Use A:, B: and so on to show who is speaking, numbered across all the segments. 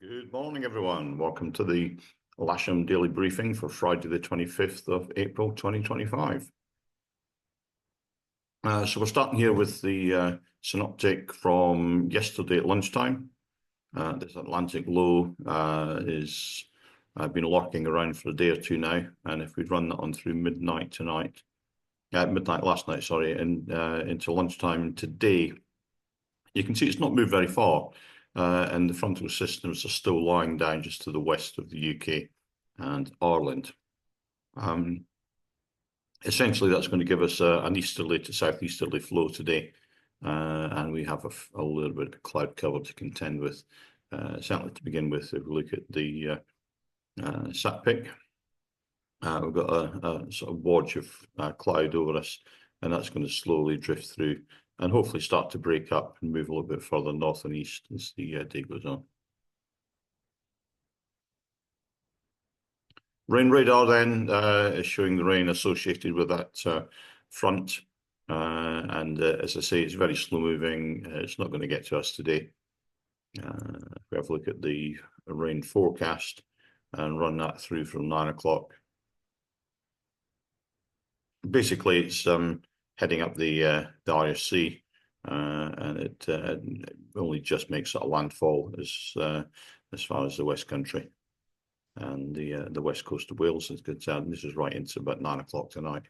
A: Good morning, everyone. Welcome to the Lasham Daily Briefing for Friday, the 25th of April, 2025. So we're starting here with the synoptic from yesterday at lunchtime. This Atlantic low is been lurking around for a day or two now, and if we'd run that on through midnight last night, sorry, and into lunchtime today, you can see it's not moved very far. And the frontal systems are still lying down just to the west of the UK and Ireland. Essentially, that's going to give us an easterly to southeasterly flow today, and we have a little bit of cloud cover to contend with. Certainly to begin with, if we look at the sat pic, we've got a sort of wedge of cloud over us, and that's going to slowly drift through and hopefully start to break up and move a little bit further north and east as the day goes on. Rain radar then is showing the rain associated with that front. And as I say, it's very slow moving. It's not going to get to us today. If we have a look at the rain forecast and run that through from 9 o'clock. Basically, it's heading up the Irish Sea, and it only just makes a landfall as far as the West Country and the west coast of Wales is concerned. This is right into about 9 o'clock tonight.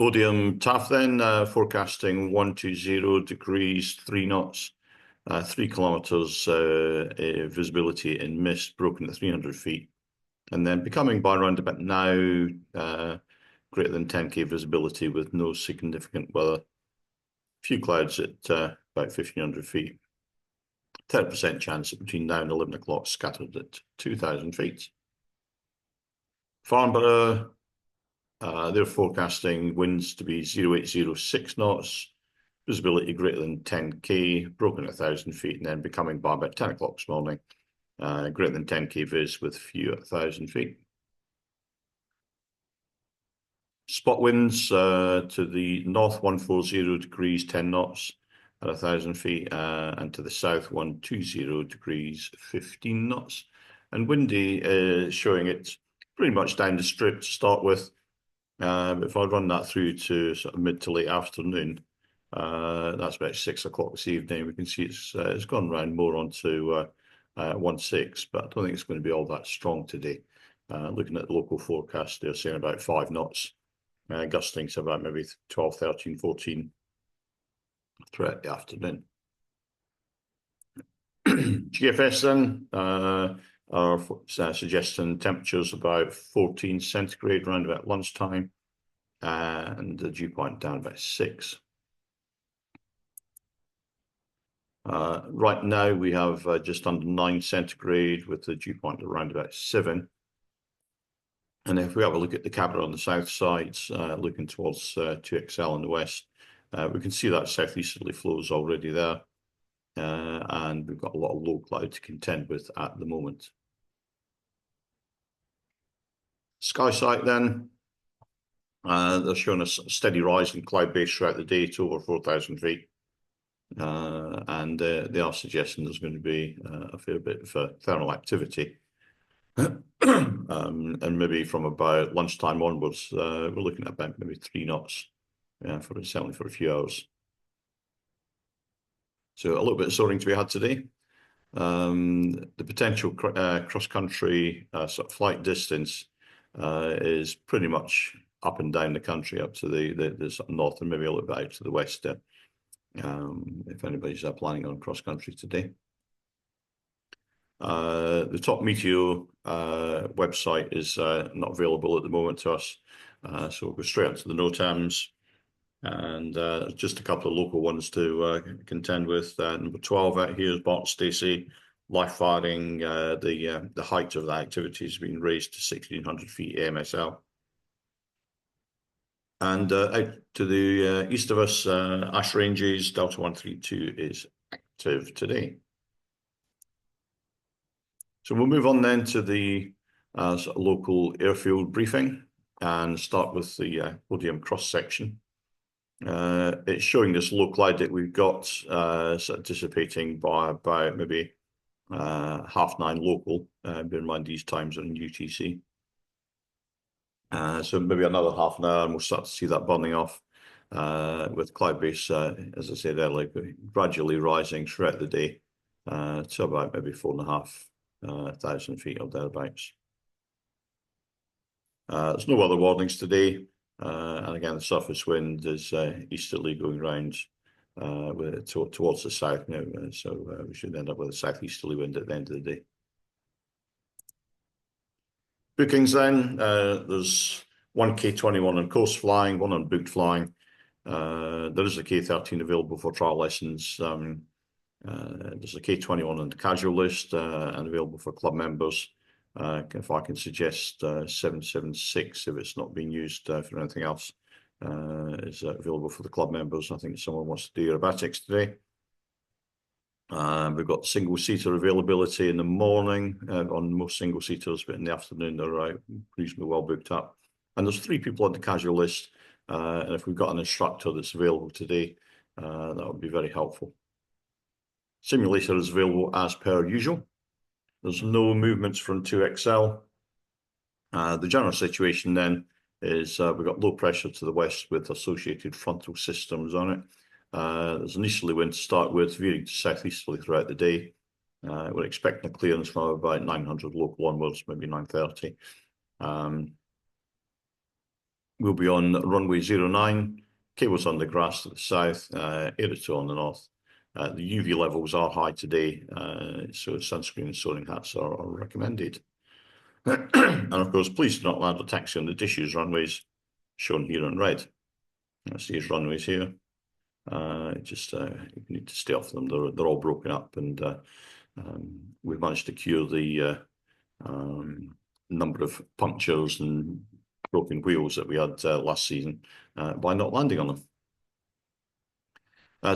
A: Odium TAF then forecasting 120 degrees, 3 knots, 3 kilometers visibility in mist, broken at 300 feet. And then becoming by around about now, greater than 10k visibility with no significant weather. A few clouds at about 1,500 feet. 30% chance between now and 11 o'clock scattered at 2,000 feet. Farnborough, they're forecasting winds to be 0806 knots, visibility greater than 10k, broken at 1,000 feet, and then becoming by about 10 o'clock this morning. Greater than 10k viz with few at 1,000 feet. Spot winds to the north 140 degrees 10 knots at 1,000 feet, and to the south 120 degrees 15 knots. And windy showing it pretty much down the strip to start with. If I run that through to sort of mid to late afternoon, that's about 6 o'clock this evening. We can see it's gone around more onto 1.6, but I don't think it's going to be all that strong today. Looking at the local forecast, they're saying about 5 knots, gusting to about maybe 12, 13, 14 throughout the afternoon. GFS then are suggesting temperatures about 14 centigrade around about lunchtime, and the dew point down about 6. Right now we have just under 9 centigrade with the dew point around about 7. And if we have a look at the Cabra on the south side, looking towards 2XL in the west, we can see that southeasterly flows already there. And we've got a lot of low cloud to contend with at the moment. Sky sight then, they're showing a steady rise in cloud base throughout the day to over 4,000 feet. And they are suggesting there's going to be a fair bit of thermal activity. And maybe from about lunchtime onwards, we're looking at about maybe 3 knots certainly for a few hours. So a little bit of soaring to be had today. The potential cross-country sort of flight distance is pretty much up and down the country, up to the sort of north and maybe a little bit out to the west. If anybody's planning on cross-country today. The top meteo website is not available at the moment to us, so we'll go straight onto the NOTAMs, and just a couple of local ones to contend with. Number 12 out here is Bart Stacey, live firing. The height of the activity has been raised to 1,600 feet AMSL. And out to the east of us, Ash Ranges, Delta 132 is active today. So we'll move on then to the sort of local airfield briefing and start with the Odium cross section. It's showing this low cloud that we've got, sort of dissipating by about maybe 9:30 local. Bear in mind these times are in UTC. So maybe another half an hour and we'll start to see that burning off, with cloud base, as I said earlier, gradually rising throughout the day, to about maybe 4,500 feet or thereabouts. There's no other warnings today, and again the surface wind is easterly going round towards the south now, so we should end up with a southeasterly wind at the end of the day. Bookings then, there's one K21 on coast flying, one on booked flying. There is a K13 available for trial lessons. There's a K21 on the casual list and available for club members. If I can suggest 776, if it's not being used for anything else, is available for the club members. I think someone wants to do aerobatics today. We've got single-seater availability in the morning on most single-seaters, but in the afternoon they're reasonably well booked up. And there's 3 people on the casual list, and if we've got an instructor that's available today, that would be very helpful. Simulator is available as per usual. There's no movements from 2XL. The general situation then is we've got low pressure to the west with associated frontal systems on it. There's an easterly wind to start with, veering to southeasterly throughout the day. We're expecting a clearance from about 900 local onwards, maybe 9:30. We'll be on runway 09, cables on the grass to the south, air on the north. The UV levels are high today, so sunscreen and soaring hats are recommended. And of course, please do not land a taxi on the disused runways shown here in red. That's these runways here. You need to stay off them. They're all broken up, and we've managed to cure the number of punctures and broken wheels that we had last season by not landing on them.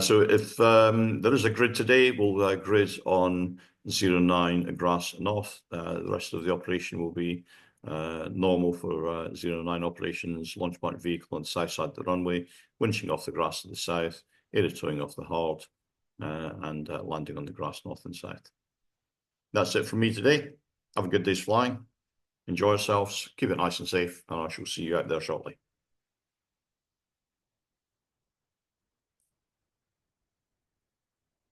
A: So if there is a grid today, we'll grid on 09 grass north. The rest of the operation will be normal for 09 operations, launch point vehicle on the south side of the runway, winching off the grass to the south, air towing off the hard, and landing on the grass north and south. That's it from me today. Have a good day's flying. Enjoy yourselves, keep it nice and safe, and I shall see you out there shortly.